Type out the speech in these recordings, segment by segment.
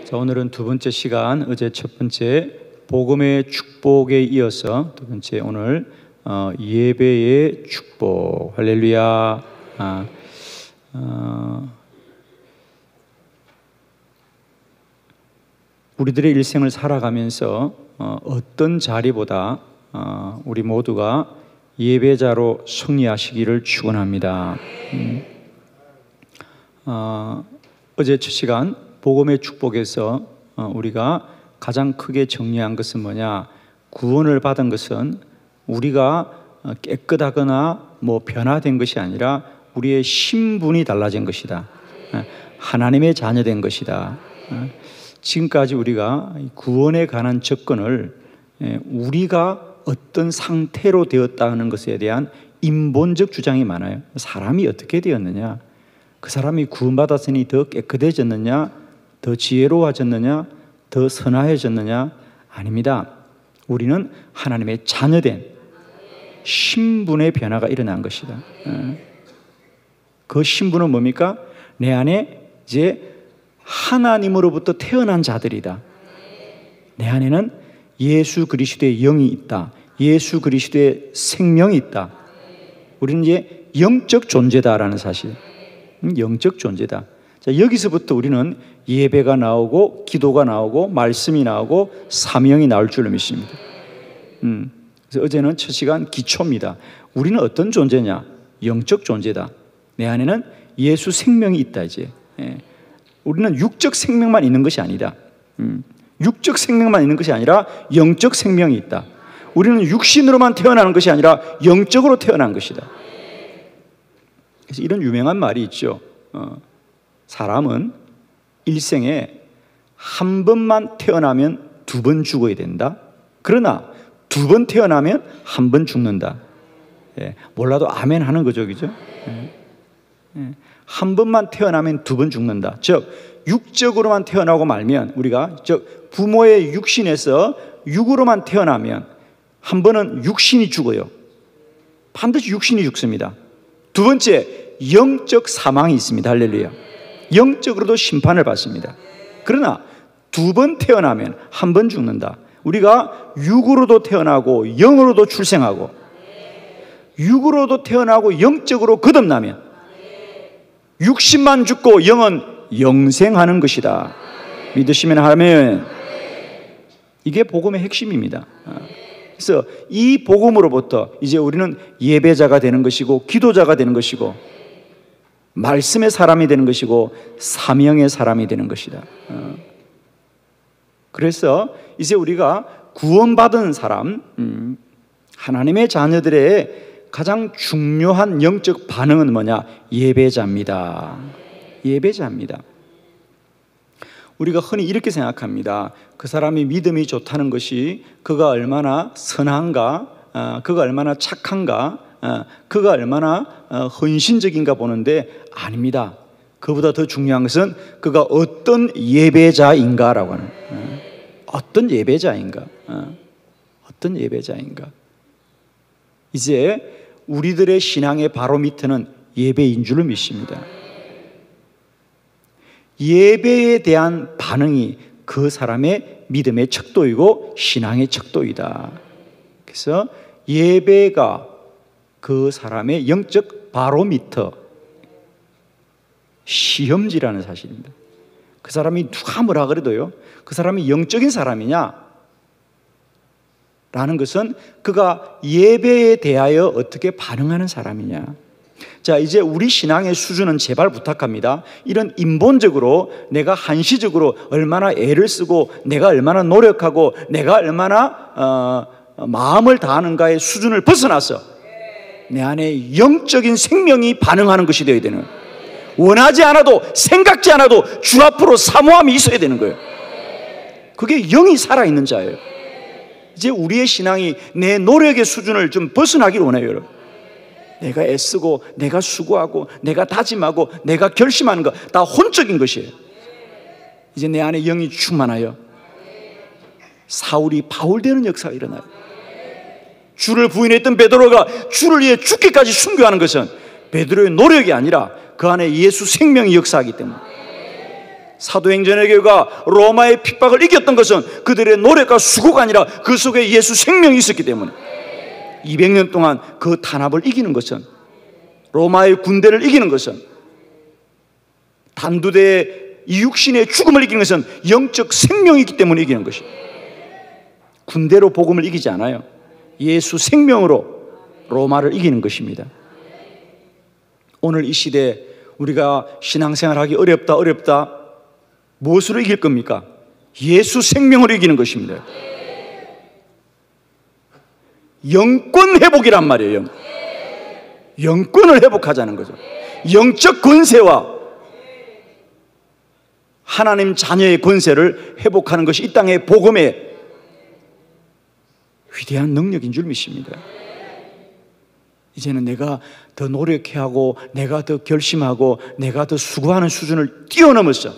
자, 오늘은 두 번째 시간, 어제 첫 번째 복음의 축복에 이어서 두 번째 오늘 예배의 축복. 할렐루야. 우리들의 일생을 살아가면서 어떤 자리보다 우리 모두가 예배자로 승리하시기를 축원합니다. 어제 첫 시간 복음의 축복에서 우리가 가장 크게 정리한 것은 뭐냐? 구원을 받은 것은 우리가 깨끗하거나 변화된 것이 아니라 우리의 신분이 달라진 것이다. 하나님의 자녀된 것이다. 지금까지 우리가 구원에 관한 접근을 우리가 어떤 상태로 되었다는 것에 대한 인본적 주장이 많아요. 사람이 어떻게 되었느냐? 그 사람이 구원받았으니 더 깨끗해졌느냐? 더 지혜로워졌느냐? 더 선하여졌느냐? 아닙니다. 우리는 하나님의 자녀된 신분의 변화가 일어난 것이다. 그 신분은 뭡니까? 내 안에 이제 하나님으로부터 태어난 자들이다. 내 안에는 예수 그리스도의 영이 있다. 예수 그리스도의 생명이 있다. 우리는 이제 영적 존재다라는 사실. 영적 존재다. 자, 여기서부터 우리는 예배가 나오고 기도가 나오고 말씀이 나오고 사명이 나올 줄로 믿습니다. 그래서 어제는 첫 시간 기초입니다. 우리는 어떤 존재냐? 영적 존재다. 내 안에는 예수 생명이 있다. 이제 우리는 육적 생명만 있는 것이 아니다. 육적 생명만 있는 것이 아니라 영적 생명이 있다. 우리는 육신으로만 태어나는 것이 아니라 영적으로 태어난 것이다. 그래서 이런 유명한 말이 있죠. 사람은 일생에 한 번만 태어나면 두 번 죽어야 된다. 그러나 두 번 태어나면 한 번 죽는다. 몰라도 아멘 하는 거죠, 그죠? 한 번만 태어나면 두 번 죽는다. 즉 육적으로만 태어나고 말면 우리가 부모의 육신에서 육으로만 태어나면 한 번은 육신이 죽어요. 반드시 육신이 죽습니다. 두 번째, 영적 사망이 있습니다. 할렐루야. 영적으로도 심판을 받습니다. 그러나 두 번 태어나면 한 번 죽는다. 우리가 육으로도 태어나고 영으로도 출생하고 육으로도 태어나고 영적으로 거듭나면 육신만 죽고 영은 영생하는 것이다. 믿으시면 아멘. 이게 복음의 핵심입니다. 그래서 이 복음으로부터 이제 우리는 예배자가 되는 것이고 기도자가 되는 것이고 말씀의 사람이 되는 것이고 사명의 사람이 되는 것이다. 그래서 이제 우리가 구원받은 사람, 하나님의 자녀들의 가장 중요한 영적 반응은 뭐냐? 예배자입니다. 예배자입니다. 우리가 흔히 이렇게 생각합니다. 그 사람이 믿음이 좋다는 것이 그가 얼마나 선한가, 그가 얼마나 착한가, 그가 얼마나 헌신적인가 보는데 아닙니다. 그보다 더 중요한 것은 그가 어떤 예배자인가라고 하는, 어떤 예배자인가, 어떤 예배자인가. 이제 우리들의 신앙의 바로 밑에는 예배인 줄로 믿습니다. 예배에 대한 반응이 그 사람의 믿음의 척도이고 신앙의 척도이다. 그래서 예배가 그 사람의 영적 바로미터, 시험지라는 사실입니다. 그 사람이 누가 뭐라 그래도요, 그 사람이 영적인 사람이냐 라는 것은 그가 예배에 대하여 어떻게 반응하는 사람이냐. 자, 이제 우리 신앙의 수준은 제발 부탁합니다. 이런 인본적으로 내가 한시적으로 얼마나 애를 쓰고 내가 얼마나 노력하고 내가 얼마나 마음을 다하는가의 수준을 벗어나서 내 안에 영적인 생명이 반응하는 것이 되어야 되는, 원하지 않아도 생각지 않아도 주 앞으로 사모함이 있어야 되는 거예요. 그게 영이 살아있는 자예요. 이제 우리의 신앙이 내 노력의 수준을 좀 벗어나기를 원해요, 여러분. 내가 애쓰고 내가 수고하고 내가 다짐하고 내가 결심하는 거 다 혼적인 것이에요. 이제 내 안에 영이 충만하여 사울이 바울 되는 역사가 일어나요. 주를 부인했던 베드로가 주를 위해 죽기까지 순교하는 것은 베드로의 노력이 아니라 그 안에 예수 생명이 역사하기 때문에 사도행전의 교회가 로마의 핍박을 이겼던 것은 그들의 노력과 수고가 아니라 그 속에 예수 생명이 있었기 때문에 200년 동안 그 탄압을 이기는 것은, 로마의 군대를 이기는 것은, 단두대의 이육신의 죽음을 이기는 것은 영적 생명이 있기 때문에 이기는 것입니다. 군대로 복음을 이기지 않아요. 예수 생명으로 로마를 이기는 것입니다. 오늘 이 시대에 우리가 신앙생활하기 어렵다. 무엇으로 이길 겁니까? 예수 생명으로 이기는 것입니다. 영권 회복이란 말이에요. 영권을 회복하자는 거죠. 영적 권세와 하나님 자녀의 권세를 회복하는 것이 이 땅의 복음의 위대한 능력인 줄 믿습니다. 이제는 내가 더 노력해야 하고, 내가 더 결심하고, 내가 더 수고하는 수준을 뛰어넘어서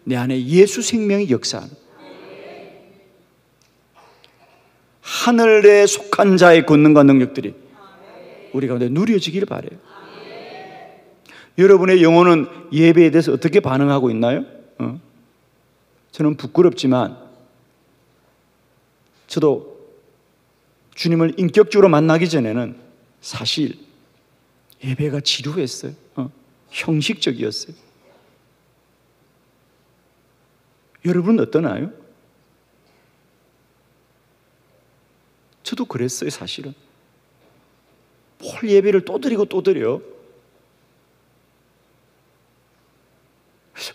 내 안에 예수 생명이 역사하는, 하늘에 속한 자의 권능과 능력들이 우리 가운데 누려지기를 바라요. 여러분의 영혼은 예배에 대해서 어떻게 반응하고 있나요? 저는 부끄럽지만 저도 주님을 인격적으로 만나기 전에는 사실 예배가 지루했어요. 형식적이었어요. 여러분은 어떠나요? 저도 그랬어요. 사실은 뭘 예배를 또 드리고 또 드려?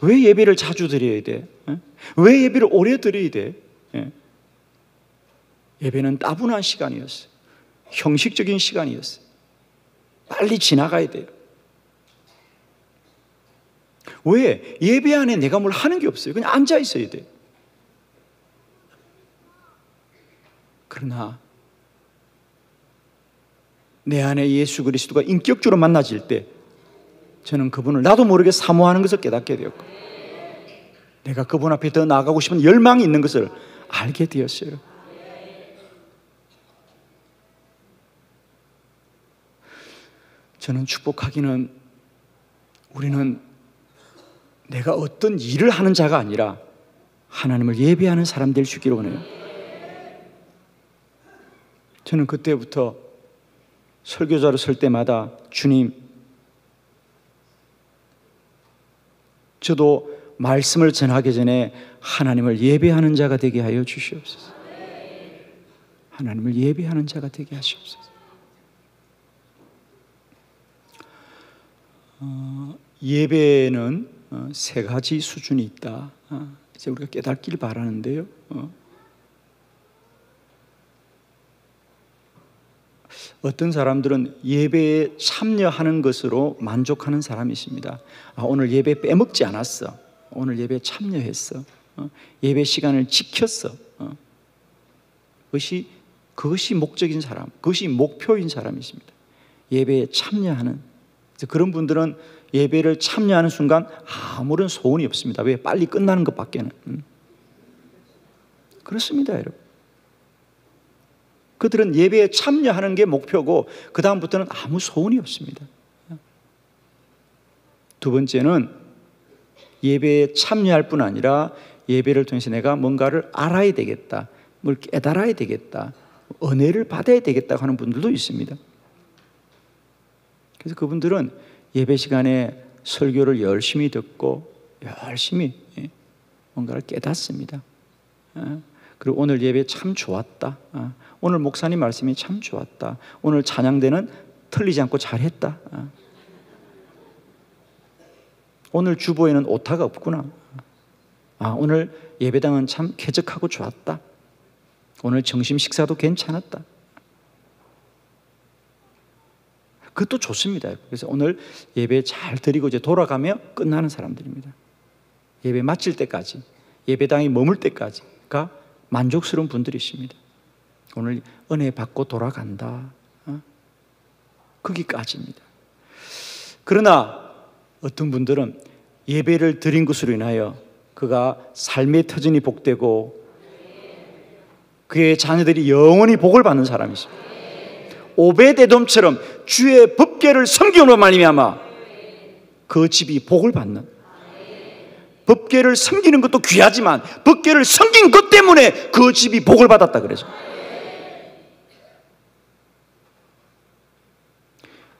왜 예배를 자주 드려야 돼? 왜 예배를 오래 드려야 돼? 예배는 따분한 시간이었어요. 형식적인 시간이었어요. 빨리 지나가야 돼요. 왜? 예배 안에 내가 뭘 하는 게 없어요. 그냥 앉아 있어야 돼요. 그러나 내 안에 예수 그리스도가 인격적으로 만나질 때 저는 그분을 나도 모르게 사모하는 것을 깨닫게 되었고, 내가 그분 앞에 더 나아가고 싶은 열망이 있는 것을 알게 되었어요. 저는 축복하기는, 우리는 내가 어떤 일을 하는 자가 아니라 하나님을 예배하는 사람 될 수 있기를 원해요. 저는 그때부터 설교자로 설 때마다 주님, 저도 말씀을 전하기 전에 하나님을 예배하는 자가 되게 하여 주시옵소서. 하나님을 예배하는 자가 되게 하시옵소서. 예배는 세 가지 수준이 있다. 이제 우리가 깨닫기를 바라는데요. 어떤 사람들은 예배에 참여하는 것으로 만족하는 사람이 있습니다. 오늘 예배 빼먹지 않았어. 오늘 예배에 참여했어. 예배 시간을 지켰어. 그것이 목적인 사람, 그것이 목표인 사람이 있습니다. 예배에 참여하는, 그런 분들은 예배를 참여하는 순간 아무런 소원이 없습니다. 왜? 빨리 끝나는 것밖에는. 그렇습니다, 여러분. 그들은 예배에 참여하는 게 목표고 그 다음부터는 아무 소원이 없습니다. 두 번째는 예배에 참여할 뿐 아니라 예배를 통해서 내가 뭔가를 알아야 되겠다, 뭘 깨달아야 되겠다, 은혜를 받아야 되겠다고 하는 분들도 있습니다. 그래서 그분들은 예배 시간에 설교를 열심히 듣고 열심히 뭔가를 깨닫습니다. 그리고 오늘 예배 참 좋았다, 오늘 목사님 말씀이 참 좋았다, 오늘 찬양대는 틀리지 않고 잘했다, 오늘 주보에는 오타가 없구나, 오늘 예배당은 참 쾌적하고 좋았다, 오늘 점심 식사도 괜찮았다. 그것도 좋습니다. 그래서 오늘 예배 잘 드리고 이제 돌아가며 끝나는 사람들입니다. 예배 마칠 때까지, 예배당에 머물 때까지가 만족스러운 분들이십니다. 오늘 은혜 받고 돌아간다, 거기까지입니다. 그러나 어떤 분들은 예배를 드린 것으로 인하여 그가 삶의 터전이 복되고 그의 자녀들이 영원히 복을 받는 사람이 있습니다. 오베데돔처럼 주의 법궤를 섬김으로 말미암아 그 집이 복을 받는, 법궤를 섬기는 것도 귀하지만 법궤를 섬긴 것 때문에 그 집이 복을 받았다 그래서.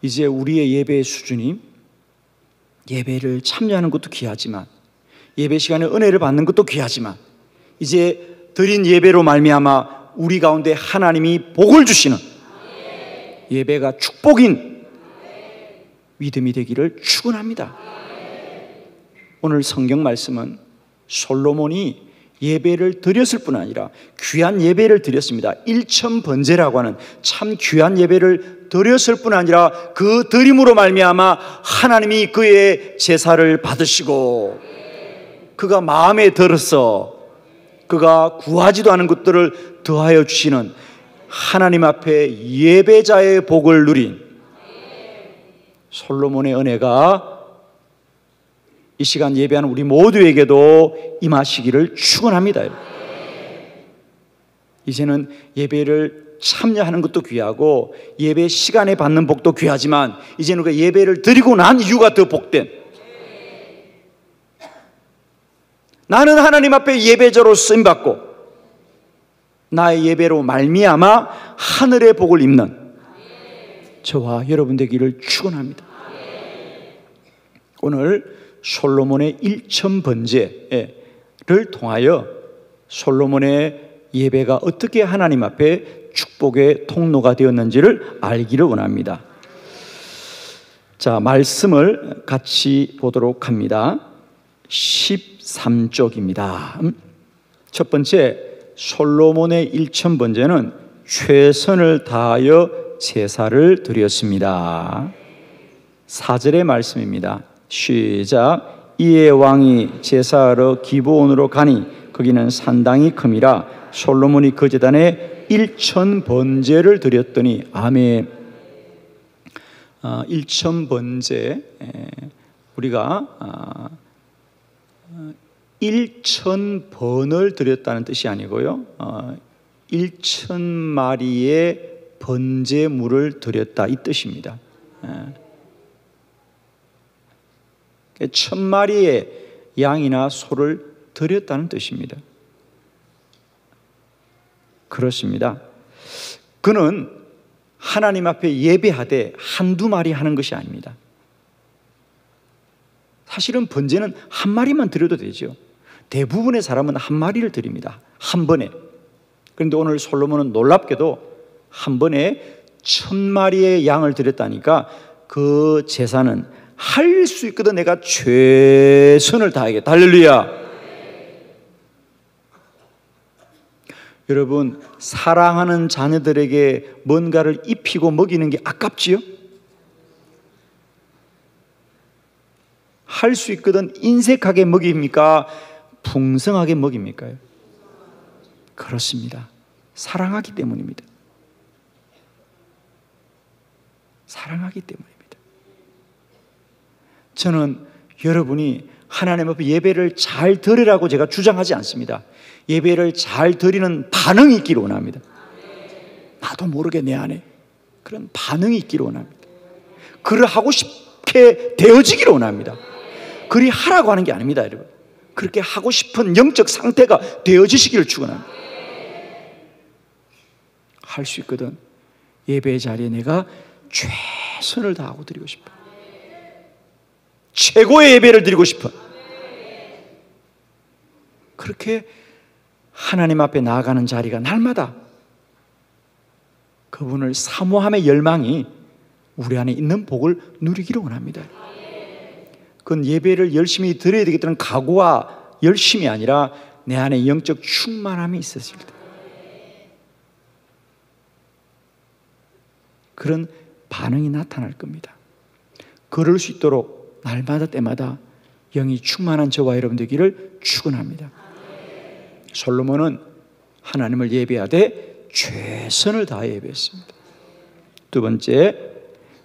이제 우리의 예배의 수준이 예배를 참여하는 것도 귀하지만 예배 시간에 은혜를 받는 것도 귀하지만 이제 드린 예배로 말미암아 우리 가운데 하나님이 복을 주시는 예배가 축복인 믿음이 되기를 축원합니다. 오늘 성경 말씀은 솔로몬이 예배를 드렸을 뿐 아니라 귀한 예배를 드렸습니다. 일천번제라고 하는 참 귀한 예배를 드렸을 뿐 아니라 그 드림으로 말미암아 하나님이 그의 제사를 받으시고 그가 마음에 들어서 그가 구하지도 않은 것들을 더하여 주시는 하나님 앞에 예배자의 복을 누린 솔로몬의 은혜가 이 시간 예배하는 우리 모두에게도 임하시기를 축원합니다. 이제는 예배를 참여하는 것도 귀하고 예배 시간에 받는 복도 귀하지만 이제는 우리가 예배를 드리고 난 이유가 더 복된, 나는 하나님 앞에 예배자로 쓰임받고 나의 예배로 말미암아 하늘의 복을 입는 저와 여러분 되기를 축원합니다. 오늘 솔로몬의 일천번제를 통하여 솔로몬의 예배가 어떻게 하나님 앞에 축복의 통로가 되었는지를 알기를 원합니다. 자, 말씀을 같이 보도록 합니다. 13쪽입니다. 첫 번째, 솔로몬의 일천번제는 최선을 다하여 제사를 드렸습니다. 4절의 말씀입니다. 시작. 이에 왕이 제사하러 기브온으로 가니 거기는 산당이 큼이라 솔로몬이 그 제단에 일천번제를 드렸더니 아멘. 일천번제, 우리가 1,000번을 드렸다는 뜻이 아니고요, 1,000마리의 번제물을 드렸다 이 뜻입니다. 1,000마리의 양이나 소를 드렸다는 뜻입니다. 그렇습니다. 그는 하나님 앞에 예배하되 한두 마리 하는 것이 아닙니다. 사실은 번제는 한 마리만 드려도 되죠. 대부분의 사람은 한 마리를 드립니다. 한 번에. 그런데 오늘 솔로몬은 놀랍게도 한 번에 1,000마리의 양을 드렸다니까 그 제사는 할 수 있거든 내가 최선을 다하겠다. 할렐루야. 여러분, 사랑하는 자녀들에게 뭔가를 입히고 먹이는 게 아깝지요? 할 수 있거든 인색하게 먹입니까? 풍성하게 먹입니까? 그렇습니다. 사랑하기 때문입니다. 사랑하기 때문입니다. 저는 여러분이 하나님 앞에 예배를 잘 드리라고 제가 주장하지 않습니다. 예배를 잘 드리는 반응이 있기를 원합니다. 나도 모르게 내 안에 그런 반응이 있기를 원합니다. 그를 하고 싶게 되어지기를 원합니다. 그리 하라고 하는 게 아닙니다, 여러분. 그렇게 하고 싶은 영적 상태가 되어지시기를 축원합니다. 할 수 있거든 예배 자리에 내가 최선을 다하고 드리고 싶어. 최고의 예배를 드리고 싶어. 그렇게 하나님 앞에 나아가는 자리가 날마다 그분을 사모함의 열망이 우리 안에 있는 복을 누리기를 원합니다. 그건 예배를 열심히 드려야 되겠다는 각오와 열심이 아니라 내 안에 영적 충만함이 있었을 때, 그런 반응이 나타날 겁니다. 그럴 수 있도록 날마다 때마다 영이 충만한 저와 여러분 되기를 축원합니다. 솔로몬은 하나님을 예배하되 최선을 다해 예배했습니다. 두 번째,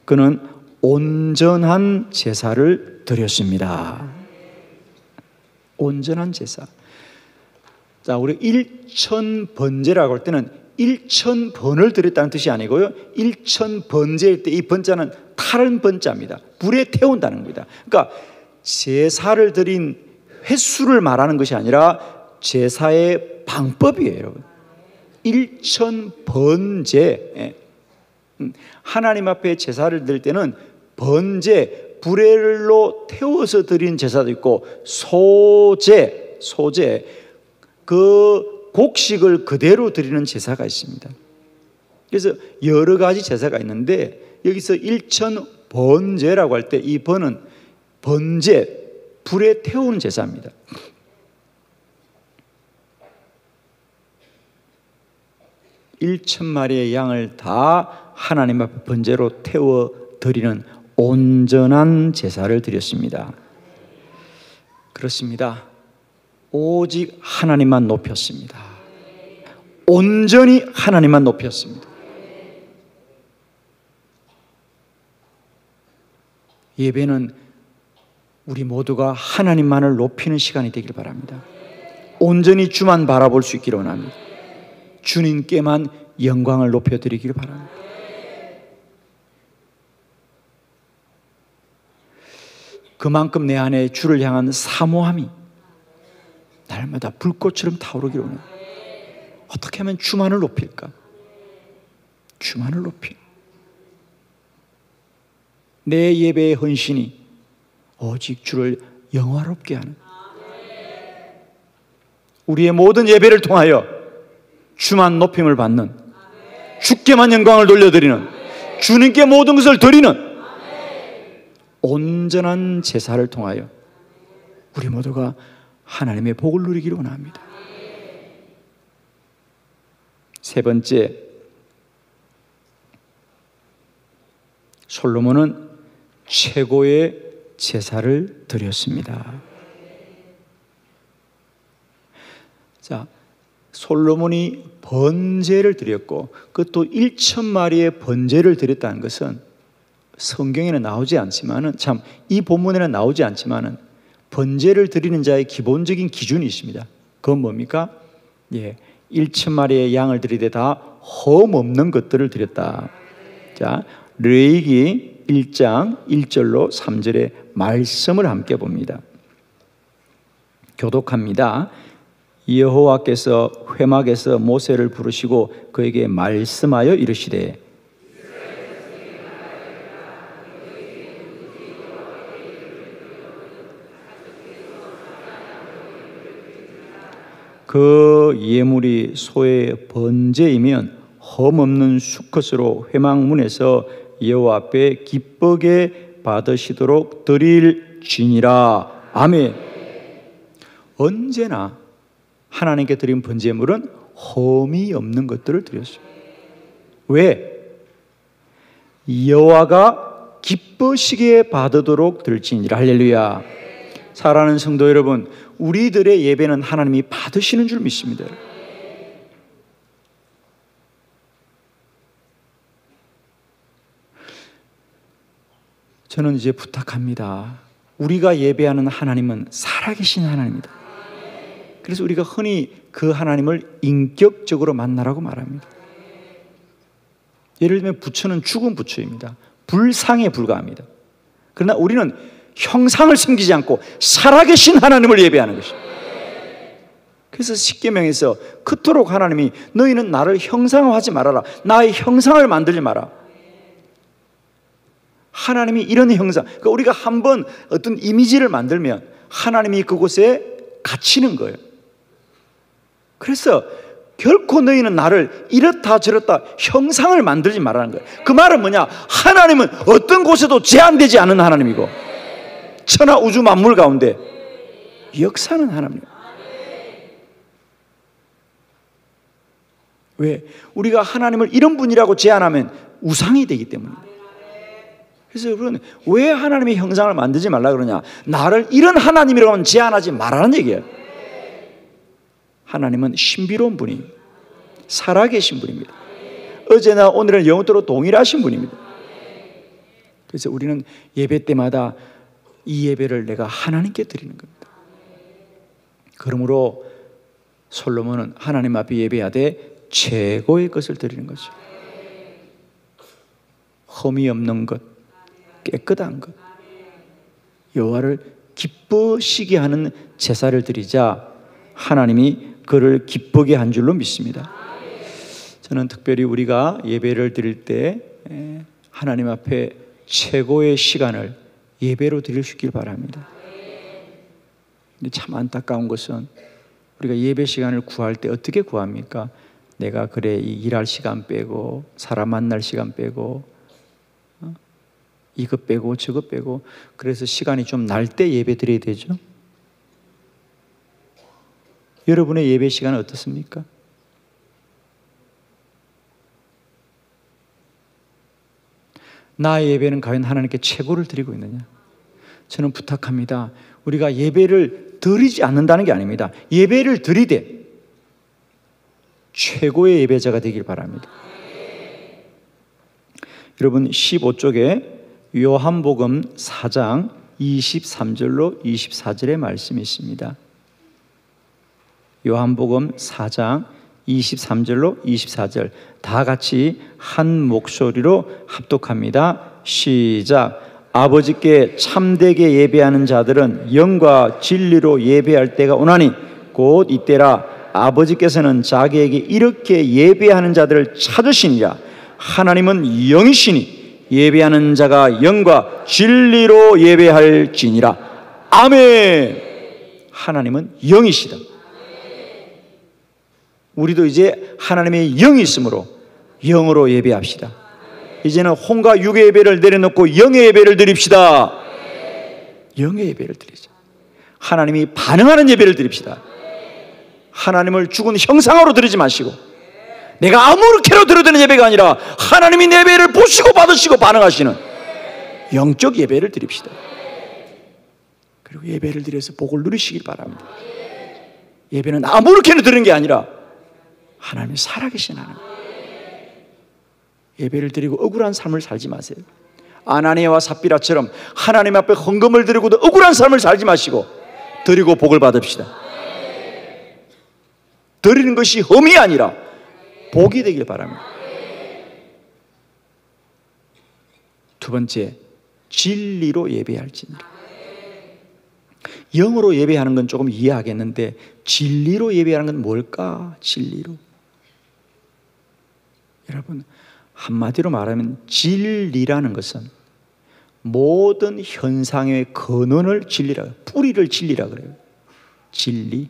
그는 온전한 제사를 드렸습니다. 온전한 제사. 자, 우리 1,000번제라고 할 때는 1,000번을 드렸다는 뜻이 아니고요, 1,000번제일 때 이 번자는 다른 번자입니다. 불에 태운다는 겁니다. 그러니까 제사를 드린 횟수를 말하는 것이 아니라 제사의 방법이에요, 여러분. 일천번제. 하나님 앞에 제사를 드릴 때는 번제, 불엘로 태워서 드리는 제사도 있고, 소제, 그 곡식을 그대로 드리는 제사가 있습니다. 그래서 여러 가지 제사가 있는데, 여기서 일천번제라고 할 때 이 번은 번제, 불에 태우는 제사입니다. 일천마리의 양을 다 하나님 앞에 번제로 태워 드리는 온전한 제사를 드렸습니다. 그렇습니다. 오직 하나님만 높였습니다. 온전히 하나님만 높였습니다. 예배는 우리 모두가 하나님만을 높이는 시간이 되길 바랍니다. 온전히 주만 바라볼 수 있기를 원합니다. 주님께만 영광을 높여드리기를 바랍니다. 그만큼 내 안에 주를 향한 사모함이 날마다 불꽃처럼 타오르기를 원합니다. 어떻게 하면 주만을 높일까? 주만을 높이. 내 예배의 헌신이 오직 주를 영화롭게 하는, 우리의 모든 예배를 통하여 주만 높임을 받는, 주께만 영광을 돌려드리는, 주님께 모든 것을 드리는 온전한 제사를 통하여 우리 모두가 하나님의 복을 누리기를 원합니다. 세 번째, 솔로몬은 최고의 제사를 드렸습니다. 자, 솔로몬이 번제를 드렸고, 그것도 1,000마리의 번제를 드렸다는 것은 성경에는 나오지 않지만은, 참 이 본문에는 나오지 않지만은 번제를 드리는 자의 기본적인 기준이 있습니다. 그건 뭡니까? 1,000마리의 양을 드리되 다 흠 없는 것들을 드렸다. 자, 레위기 1장 1절로 3절의 말씀을 함께 봅니다. 교독합니다. 여호와께서 회막에서 모세를 부르시고 그에게 말씀하여 이르시되, 그 예물이 소의 번제이면 흠없는 수컷으로 회막문에서 여호와 앞에 기쁘게 받으시도록 드릴지니라. 아멘. 언제나 하나님께 드린 번제물은 흠이 없는 것들을 드렸습니다. 왜? 여호와가 기쁘시게 받으도록 드릴지니라. 할렐루야. 사랑하는 성도 여러분, 우리들의 예배는 하나님이 받으시는 줄 믿습니다. 저는 이제 부탁합니다. 우리가 예배하는 하나님은 살아계신 하나님입니다. 그래서 우리가 흔히 그 하나님을 인격적으로 만나라고 말합니다. 예를 들면 부처는 죽은 부처입니다. 불상에 불과합니다. 그러나 우리는 형상을 섬기지 않고 살아계신 하나님을 예배하는 것입니다. 그래서 십계명에서 그토록 하나님이 너희는 나를 형상화하지 말아라, 나의 형상을 만들지 마라. 하나님이 이런 형상, 그러니까 우리가 한번 어떤 이미지를 만들면 하나님이 그곳에 갇히는 거예요. 그래서 결코 너희는 나를 이렇다 저렇다 형상을 만들지 말라는 거예요. 그 말은 뭐냐? 하나님은 어떤 곳에도 제한되지 않은 하나님이고 천하 우주 만물 가운데 역사는 하나님. 왜? 우리가 하나님을 이런 분이라고 제한하면 우상이 되기 때문입니다. 그래서 여러분, 왜 하나님의 형상을 만들지 말라 그러냐? 나를 이런 하나님이라고는 제한하지 말라는 얘기예요. 하나님은 신비로운 분이 살아계신 분입니다. 어제나 오늘은 영원토록 동일하신 분입니다. 그래서 우리는 예배 때마다 이 예배를 내가 하나님께 드리는 겁니다. 그러므로 솔로몬은 하나님 앞에 예배하되 최고의 것을 드리는 거죠. 흠이 없는 것, 깨끗한 것, 여호와를 기뻐시게 하는 제사를 드리자 하나님이 그를 기쁘게 한 줄로 믿습니다. 저는 특별히 우리가 예배를 드릴 때 하나님 앞에 최고의 시간을 예배로 드릴 수 있길 바랍니다. 근데 참 안타까운 것은 우리가 예배 시간을 구할 때 어떻게 구합니까? 내가 그래 이 일할 시간 빼고 사람 만날 시간 빼고 이것 빼고 저것 빼고 그래서 시간이 좀 날 때 예배 드려야 되죠. 여러분의 예배 시간은 어떻습니까? 나의 예배는 과연 하나님께 최고를 드리고 있느냐? 저는 부탁합니다. 우리가 예배를 드리지 않는다는 게 아닙니다. 예배를 드리되 최고의 예배자가 되길 바랍니다. 여러분 15쪽에 요한복음 4장 23절로 24절의 말씀이 있습니다. 요한복음 4장 23절로 24절 다 같이 한 목소리로 합독합니다. 시작. 아버지께 참되게 예배하는 자들은 영과 진리로 예배할 때가 오나니 곧 이때라. 아버지께서는 자기에게 이렇게 예배하는 자들을 찾으시니라. 하나님은 영이시니 예배하는 자가 영과 진리로 예배할지니라. 아멘. 하나님은 영이시다. 우리도 이제 하나님의 영이 있으므로 영으로 예배합시다. 이제는 혼과 육의 예배를 내려놓고 영의 예배를 드립시다. 영의 예배를 드리자. 하나님이 반응하는 예배를 드립시다. 하나님을 죽은 형상으로 드리지 마시고 내가 아무렇게나 드려드리는 예배가 아니라 하나님이 내 예배를 보시고 받으시고 반응하시는 영적 예배를 드립시다. 그리고 예배를 드려서 복을 누리시길 바랍니다. 예배는 아무렇게나 드리는 게 아니라 하나님이 살아계신 하나님. 예배를 드리고 억울한 삶을 살지 마세요. 아나니아와 삽비라처럼 하나님 앞에 헌금을 드리고도 억울한 삶을 살지 마시고 드리고 복을 받읍시다. 드리는 것이 흠이 아니라 복이 되길 바랍니다. 두 번째, 진리로 예배할지니라. 영으로 예배하는 건 조금 이해하겠는데 진리로 예배하는 건 뭘까? 진리로. 여러분, 한마디로 말하면 진리라는 것은 모든 현상의 근원을 진리라, 뿌리를 진리라 그래요. 진리.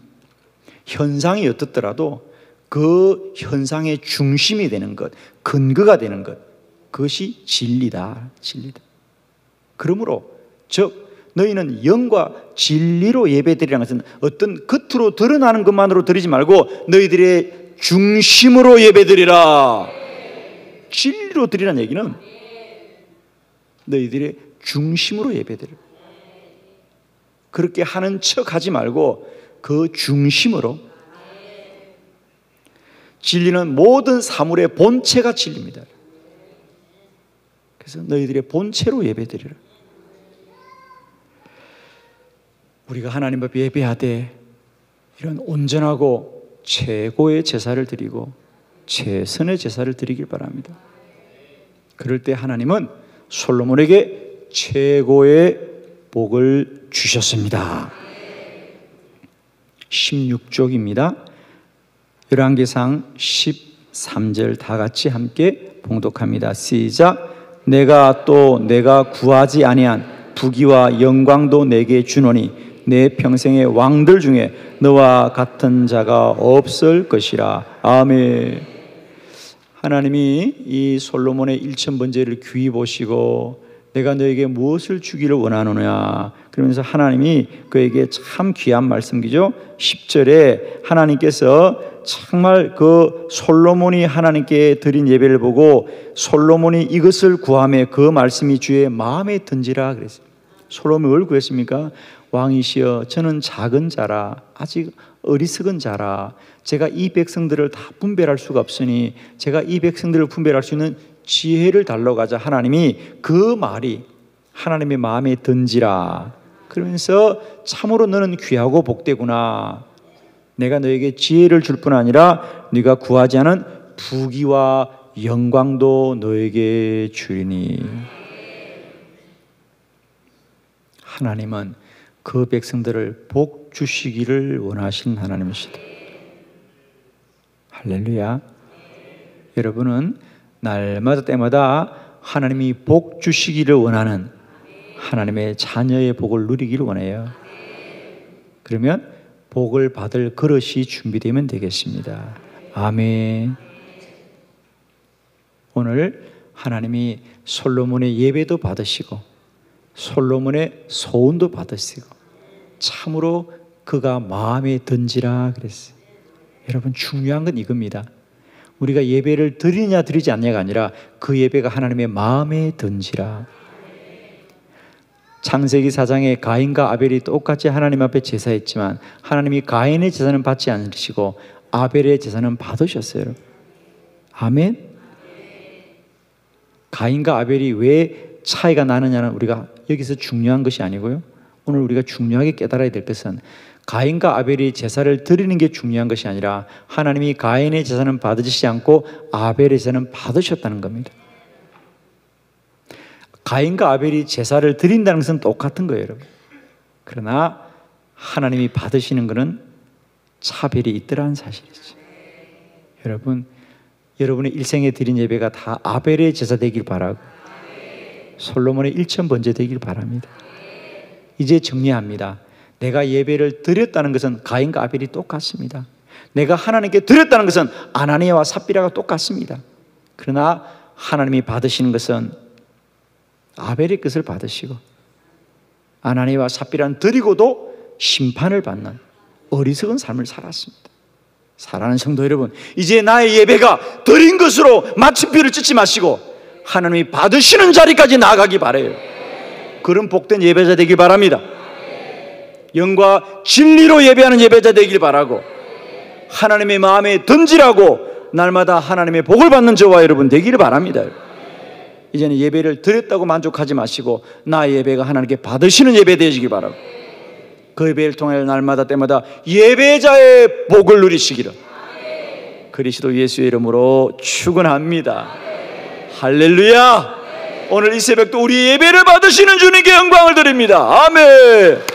현상이 어떻더라도 그 현상의 중심이 되는 것, 근거가 되는 것, 그것이 진리다. 진리다. 그러므로 즉 너희는 영과 진리로 예배드리라는 것은 어떤 겉으로 드러나는 것만으로 드리지 말고 너희들의 중심으로 예배드리라. 진리로 드리라는 얘기는 너희들의 중심으로 예배드리라. 그렇게 하는 척 하지 말고 그 중심으로. 진리는 모든 사물의 본체가 진리입니다. 그래서 너희들의 본체로 예배드리라. 우리가 하나님 앞에 예배하되 이런 온전하고 최고의 제사를 드리고 최선의 제사를 드리길 바랍니다. 그럴 때 하나님은 솔로몬에게 최고의 복을 주셨습니다. 16쪽입니다. 열왕기상 13절 다 같이 함께 봉독합니다. 시작. 내가 구하지 아니한 부귀와 영광도 내게 주노니 내 평생의 왕들 중에 너와 같은 자가 없을 것이라. 아멘. 하나님이 이 솔로몬의 1000번제를 귀히 보시고 내가 너에게 무엇을 주기를 원하느냐 그러면서 하나님이 그에게 참 귀한 말씀이죠. 10절에 하나님께서 정말 그 솔로몬이 하나님께 드린 예배를 보고 솔로몬이 이것을 구하며 그 말씀이 주의 마음에 든지라 그랬어요. 솔로몬이 뭘 구했습니까? 왕이시여, 저는 작은 자라, 아직 어리석은 자라, 제가 이 백성들을 다 분별할 수가 없으니 제가 이 백성들을 분별할 수 있는 지혜를 달러 가자. 하나님이 그 말이 하나님의 마음에 든지라. 그러면서 참으로 너는 귀하고 복되구나. 내가 너에게 지혜를 줄 뿐 아니라 네가 구하지 않은 부귀와 영광도 너에게 주리니. 하나님은 그 백성들을 복 주시기를 원하시는 하나님이시다. 할렐루야. 여러분은 날마다 때마다 하나님이 복 주시기를 원하는 하나님의 자녀의 복을 누리기를 원해요. 그러면 복을 받을 그릇이 준비되면 되겠습니다. 아멘. 오늘 하나님이 솔로몬의 예배도 받으시고 솔로몬의 소원도 받으시고 참으로 그가 마음에 든지라 그랬어요. 여러분, 중요한 건 이겁니다. 우리가 예배를 드리냐 드리지 않냐가 아니라 그 예배가 하나님의 마음에 든지라. 창세기 4장에 가인과 아벨이 똑같이 하나님 앞에 제사했지만 하나님이 가인의 제사는 받지 않으시고 아벨의 제사는 받으셨어요. 아멘. 가인과 아벨이 왜 차이가 나느냐는 우리가 여기서 중요한 것이 아니고요, 오늘 우리가 중요하게 깨달아야 될 것은 가인과 아벨이 제사를 드리는 게 중요한 것이 아니라 하나님이 가인의 제사는 받으시지 않고 아벨의 제사는 받으셨다는 겁니다. 가인과 아벨이 제사를 드린다는 것은 똑같은 거예요, 여러분. 그러나 하나님이 받으시는 것은 차별이 있더라는 사실이죠. 여러분, 여러분의 일생에 드린 예배가 다 아벨의 제사 되길 바라고 솔로몬의 1천 번제 되길 바랍니다. 이제 정리합니다. 내가 예배를 드렸다는 것은 가인과 아벨이 똑같습니다. 내가 하나님께 드렸다는 것은 아나니아와 삽비라가 똑같습니다. 그러나 하나님이 받으시는 것은 아벨의 것을 받으시고 아나니아와 삽비라는 드리고도 심판을 받는 어리석은 삶을 살았습니다. 사랑하는 성도 여러분, 이제 나의 예배가 드린 것으로 마침표를 찍지 마시고 하나님이 받으시는 자리까지 나아가기 바라요. 그런 복된 예배자 되길 바랍니다. 영과 진리로 예배하는 예배자 되길 바라고 하나님의 마음에 든지라고 날마다 하나님의 복을 받는 저와 여러분 되기를 바랍니다. 이제는 예배를 드렸다고 만족하지 마시고 나의 예배가 하나님께 받으시는 예배 되시길 바라고 그 예배를 통해 날마다 때마다 예배자의 복을 누리시기를 그리스도 예수의 이름으로 축원합니다. 할렐루야. 오늘 이 새벽도 우리 예배를 받으시는 주님께 영광을 드립니다. 아멘.